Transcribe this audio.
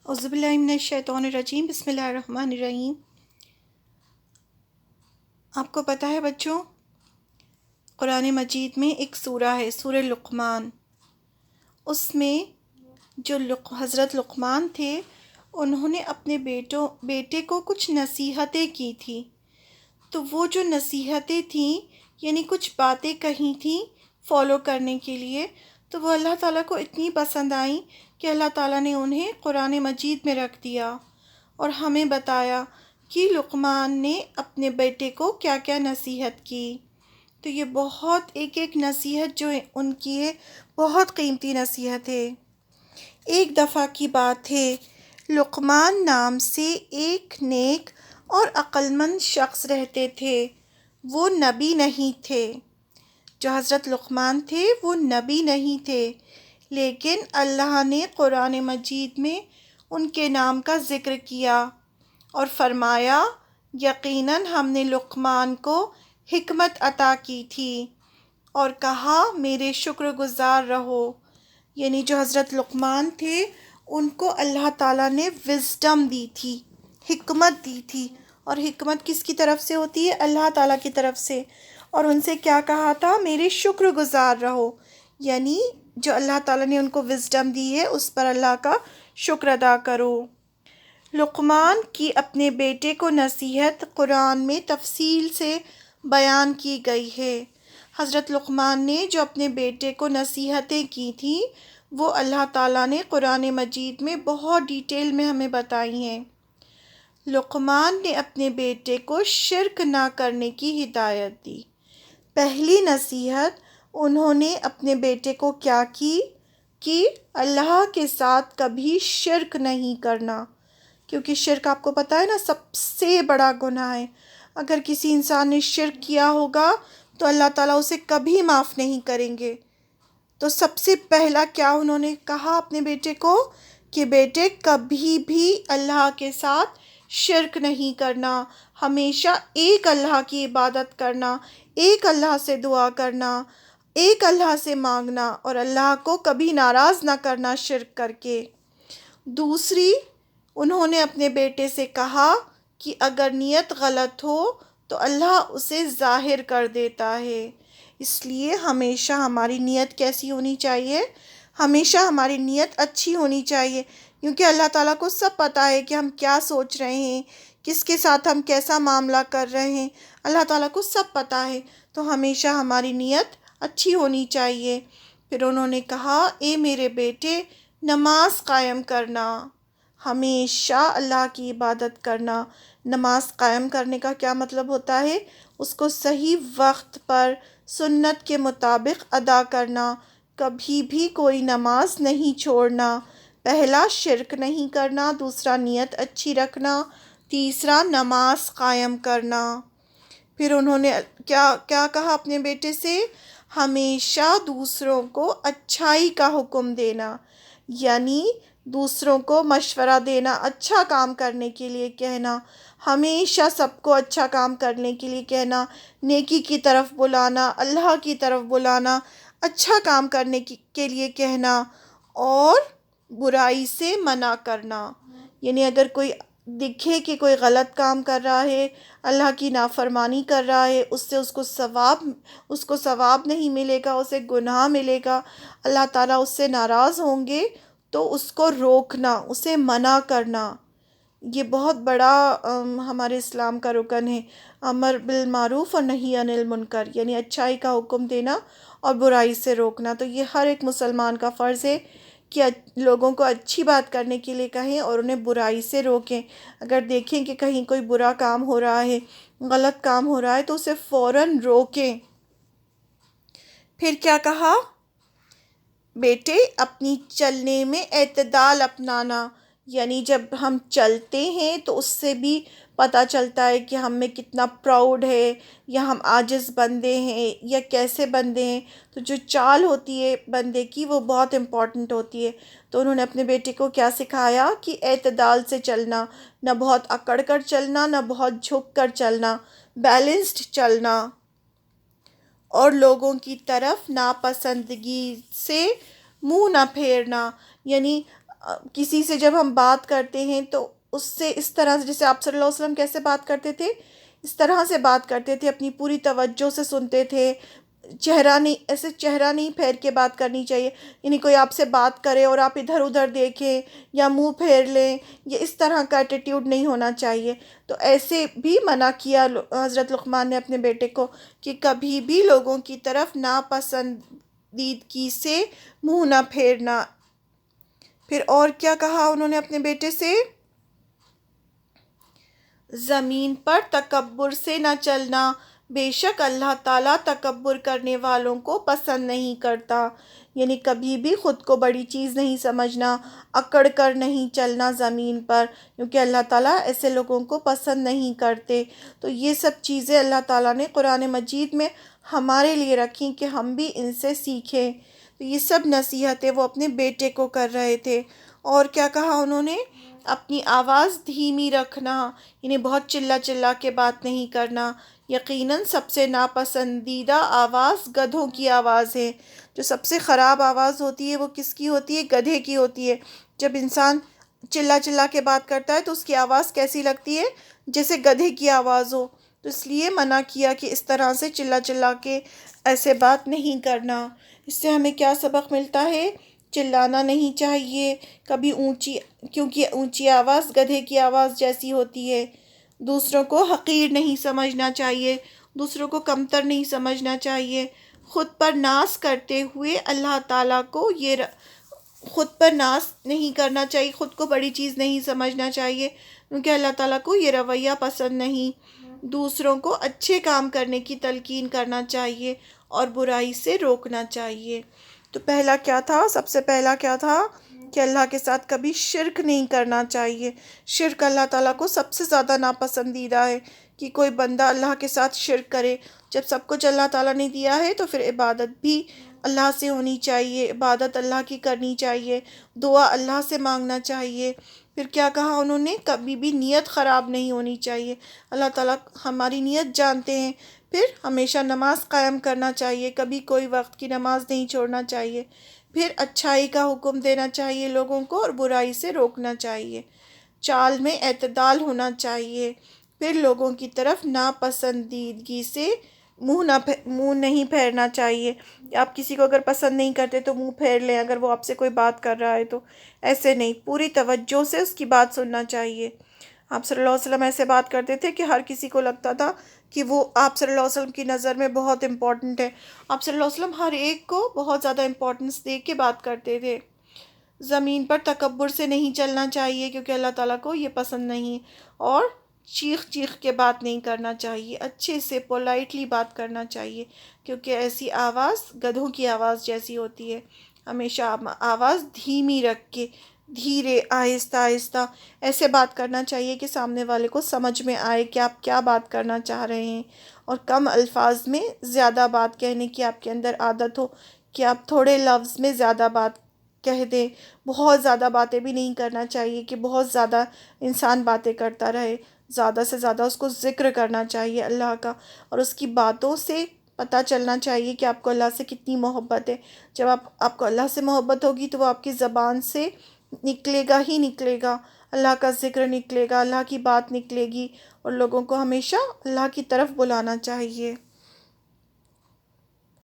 اعوذ باللہ من الشیطان الرجیم، بسم اللہ الرحمن الرحیم۔ آپ کو پتہ ہے بچوں، قرآن مجید میں ایک سورہ ہے، سورہ لقمان۔ اس میں جو حضرت لقمان تھے، انہوں نے اپنے بیٹے کو کچھ نصیحتیں کی تھی۔ تو وہ جو نصیحتیں تھیں، یعنی کچھ باتیں کہی تھیں فالو کرنے کے لیے، تو وہ اللہ تعالیٰ کو اتنی پسند آئیں کہ اللہ تعالیٰ نے انہیں قرآن مجید میں رکھ دیا اور ہمیں بتایا کہ لقمان نے اپنے بیٹے کو کیا کیا نصیحت کی۔ تو یہ بہت ایک نصیحت جو ان کی ہے، بہت قیمتی نصیحت ہے۔ ایک دفعہ کی بات ہے، لقمان نام سے ایک نیک اور عقلمند شخص رہتے تھے۔ وہ نبی نہیں تھے، جو حضرت لقمان تھے وہ نبی نہیں تھے، لیکن اللہ نے قرآن مجید میں ان کے نام کا ذکر کیا اور فرمایا یقیناً ہم نے لقمان کو حکمت عطا کی تھی اور کہا میرے شکر گزار رہو۔ یعنی جو حضرت لقمان تھے، ان کو اللہ تعالیٰ نے وزڈم دی تھی، حکمت دی تھی، اور حکمت کس کی طرف سے ہوتی ہے؟ اللہ تعالیٰ کی طرف سے۔ اور ان سے کیا کہا تھا؟ میرے شکر گزار رہو، یعنی جو اللہ تعالیٰ نے ان کو وزڈم دی ہے اس پر اللہ کا شکر ادا کرو۔ لقمان کی اپنے بیٹے کو نصیحت قرآن میں تفصیل سے بیان کی گئی ہے۔ حضرت لقمان نے جو اپنے بیٹے کو نصیحتیں کی تھیں، وہ اللہ تعالیٰ نے قرآن مجید میں بہت ڈیٹیل میں ہمیں بتائی ہیں۔ لقمان نے اپنے بیٹے کو شرک نہ کرنے کی ہدایت دی۔ پہلی نصیحت انہوں نے اپنے بیٹے کو کیا کی کہ اللہ کے ساتھ کبھی شرک نہیں کرنا، کیونکہ شرک آپ کو پتہ ہے نا، سب سے بڑا گناہ ہے۔ اگر کسی انسان نے شرک کیا ہوگا تو اللہ تعالیٰ اسے کبھی معاف نہیں کریں گے۔ تو سب سے پہلا کیا انہوں نے کہا اپنے بیٹے کو کہ بیٹے کبھی بھی اللہ کے ساتھ شرک نہیں کرنا، ہمیشہ ایک اللہ کی عبادت کرنا، ایک اللہ سے دعا کرنا، ایک اللہ سے مانگنا، اور اللہ کو کبھی ناراض نہ کرنا شرک کر کے۔ دوسری، انہوں نے اپنے بیٹے سے کہا کہ اگر نیت غلط ہو تو اللہ اسے ظاہر کر دیتا ہے، اس لیے ہمیشہ ہماری نیت کیسی ہونی چاہیے؟ ہمیشہ ہماری نیت اچھی ہونی چاہیے، کیونکہ اللہ تعالیٰ کو سب پتہ ہے کہ ہم کیا سوچ رہے ہیں، کس کے ساتھ ہم کیسا معاملہ کر رہے ہیں، اللہ تعالیٰ کو سب پتہ ہے۔ تو ہمیشہ ہماری نیت اچھی ہونی چاہیے۔ پھر انہوں نے کہا اے میرے بیٹے، نماز قائم کرنا، ہمیشہ اللہ کی عبادت کرنا۔ نماز قائم کرنے کا کیا مطلب ہوتا ہے؟ اس کو صحیح وقت پر سنت کے مطابق ادا کرنا، کبھی بھی کوئی نماز نہیں چھوڑنا۔ پہلا شرک نہیں کرنا، دوسرا نیت اچھی رکھنا، تیسرا نماز قائم کرنا۔ پھر انہوں نے کیا کہا اپنے بیٹے سے؟ ہمیشہ دوسروں کو اچھائی کا حکم دینا، یعنی دوسروں کو مشورہ دینا، اچھا کام کرنے کے لیے کہنا، ہمیشہ سب کو اچھا کام کرنے کے لیے کہنا، نیکی کی طرف بلانا، اللہ کی طرف بلانا، اچھا کام کرنے کے لیے کہنا، اور برائی سے منع کرنا۔ یعنی اگر کوئی دکھے کہ کوئی غلط کام کر رہا ہے، اللہ کی نافرمانی کر رہا ہے، اس کو ثواب نہیں ملے گا، اسے گناہ ملے گا، اللہ تعالیٰ اس سے ناراض ہوں گے، تو اس کو روکنا، اسے منع کرنا۔ یہ بہت بڑا ہمارے اسلام کا رکن ہے، امر بالمعروف اور نہی عن المنکر، یعنی اچھائی کا حکم دینا اور برائی سے روکنا۔ تو یہ ہر ایک مسلمان کا فرض ہے کہ لوگوں کو اچھی بات کرنے کے لیے کہیں اور انہیں برائی سے روکیں۔ اگر دیکھیں کہ کہیں کوئی برا کام ہو رہا ہے، غلط کام ہو رہا ہے، تو اسے فوراً روکیں۔ پھر کیا کہا؟ بیٹے اپنی چلنے میں اعتدال اپنانا، یعنی جب ہم چلتے ہیں تو اس سے بھی پتہ چلتا ہے کہ ہم میں کتنا پراؤڈ ہے، یا ہم عاجز بندے ہیں، یا کیسے بندے ہیں۔ تو جو چال ہوتی ہے بندے کی، وہ بہت امپورٹنٹ ہوتی ہے۔ تو انہوں نے اپنے بیٹے کو کیا سکھایا کہ اعتدال سے چلنا، نہ بہت اکڑ کر چلنا، نہ بہت جھک کر چلنا، بیلنسڈ چلنا، اور لوگوں کی طرف ناپسندگی سے منہ نہ پھیرنا۔ یعنی کسی سے جب ہم بات کرتے ہیں تو اس سے اس طرح سے، جیسے آپ صلی اللہ علیہ وسلم کیسے بات کرتے تھے، اس طرح سے بات کرتے تھے، اپنی پوری توجہ سے سنتے تھے، چہرہ نہیں، ایسے چہرہ نہیں پھیر کے بات کرنی چاہیے، یعنی کوئی آپ سے بات کرے اور آپ ادھر ادھر دیکھیں یا منہ پھیر لیں، یہ اس طرح کا ایٹیٹیوڈ نہیں ہونا چاہیے۔ تو ایسے بھی منع کیا حضرت لقمان نے اپنے بیٹے کو کہ کبھی بھی لوگوں کی طرف ناپسندیدگی سے منہ نہ پھیرنا۔ پھر اور کیا کہا انہوں نے اپنے بیٹے سے؟ زمین پر تکبر سے نہ چلنا، بے شک اللہ تعالیٰ تکبر کرنے والوں کو پسند نہیں کرتا، یعنی کبھی بھی خود کو بڑی چیز نہیں سمجھنا، اکڑ کر نہیں چلنا زمین پر، کیونکہ اللہ تعالیٰ ایسے لوگوں کو پسند نہیں کرتے۔ تو یہ سب چیزیں اللہ تعالیٰ نے قرآن مجید میں ہمارے لیے رکھیں کہ ہم بھی ان سے سیکھیں۔ تو یہ سب نصیحتیں وہ اپنے بیٹے کو کر رہے تھے۔ اور کیا کہا انہوں نے؟ اپنی آواز دھیمی رکھنا، یعنی بہت چلا چلا کے بات نہیں کرنا۔ یقیناً سب سے ناپسندیدہ آواز گدھوں کی آواز ہے۔ جو سب سے خراب آواز ہوتی ہے وہ کس کی ہوتی ہے؟ گدھے کی ہوتی ہے۔ جب انسان چلا چلا کے بات کرتا ہے تو اس کی آواز کیسی لگتی ہے؟ جیسے گدھے کی آواز ہو۔ تو اس لیے منع کیا کہ اس طرح سے چلا چلا کے ایسے بات نہیں کرنا۔ اس سے ہمیں کیا سبق ملتا ہے؟ چلانا نہیں چاہیے کبھی اونچی، کیونکہ اونچی آواز گدھے کی آواز جیسی ہوتی ہے۔ دوسروں کو حقیر نہیں سمجھنا چاہیے، دوسروں کو کمتر نہیں سمجھنا چاہیے۔ خود پر ناز کرتے ہوئے اللہ تعالیٰ کو خود پر ناز نہیں کرنا چاہیے، خود کو بڑی چیز نہیں سمجھنا چاہیے، کیونکہ اللہ تعالیٰ کو یہ رویہ پسند نہیں۔ دوسروں کو اچھے کام کرنے کی تلقین کرنا چاہیے اور برائی سے روکنا چاہیے۔ تو پہلا کیا تھا؟ سب سے پہلا کیا تھا؟ کہ اللہ کے ساتھ کبھی شرک نہیں کرنا چاہیے۔ شرک اللہ تعالیٰ کو سب سے زیادہ ناپسندیدہ ہے کہ کوئی بندہ اللہ کے ساتھ شرک کرے۔ جب سب کچھ اللہ تعالیٰ نے دیا ہے تو پھر عبادت بھی اللہ سے ہونی چاہیے، عبادت اللہ کی کرنی چاہیے، دعا اللہ سے مانگنا چاہیے۔ پھر کیا کہا انہوں نے؟ کبھی بھی نیت خراب نہیں ہونی چاہیے۔ اللہ تعالیٰ ہماری نیت جانتے ہیں۔ پھر ہمیشہ نماز قائم کرنا چاہیے، کبھی کوئی وقت کی نماز نہیں چھوڑنا چاہیے۔ پھر اچھائی کا حکم دینا چاہیے لوگوں کو اور برائی سے روکنا چاہیے۔ چال میں اعتدال ہونا چاہیے۔ پھر لوگوں کی طرف ناپسندیدگی سے منہ نہیں پھیرنا چاہیے۔ آپ کسی کو اگر پسند نہیں کرتے تو منہ پھیر لیں، اگر وہ آپ سے کوئی بات کر رہا ہے تو ایسے نہیں، پوری توجہ سے اس کی بات سننا چاہیے۔ آپ صلی اللہ علیہ وسلم ایسے بات کرتے تھے کہ ہر کسی کو لگتا تھا کہ وہ آپ صلی اللہ علیہ وسلم کی نظر میں بہت امپورٹنٹ ہے۔ آپ صلی اللہ علیہ وسلم ہر ایک کو بہت زیادہ امپورٹنس دے کے بات کرتے تھے۔ زمین پر تکبر سے نہیں چلنا چاہیے کیونکہ اللہ تعالیٰ کو یہ پسند نہیں، اور چیخ چیخ کے بات نہیں کرنا چاہیے، اچھے سے پولائٹلی بات کرنا چاہیے، کیونکہ ایسی آواز گدھوں کی آواز جیسی ہوتی ہے۔ ہمیشہ آواز دھیمی رکھ کے، دھیرے، آہستہ آہستہ ایسے بات کرنا چاہیے کہ سامنے والے کو سمجھ میں آئے کہ آپ کیا بات کرنا چاہ رہے ہیں، اور کم الفاظ میں زیادہ بات کہنے کی آپ کے اندر عادت ہو کہ آپ تھوڑے لفظ میں زیادہ بات کہہ دیں۔ بہت زیادہ باتیں بھی نہیں کرنا چاہیے کہ بہت زیادہ انسان باتیں کرتا رہے، زیادہ سے زیادہ اس کو ذکر کرنا چاہیے اللہ کا، اور اس کی باتوں سے پتہ چلنا چاہیے کہ آپ کو اللہ سے کتنی محبت ہے۔ جب آپ کو اللہ سے محبت ہوگی تو وہ آپ کی زبان سے نکلے گا ہی نکلے گا، اللہ کا ذکر نکلے گا، اللہ کی بات نکلے گی، اور لوگوں کو ہمیشہ اللہ کی طرف بلانا چاہیے۔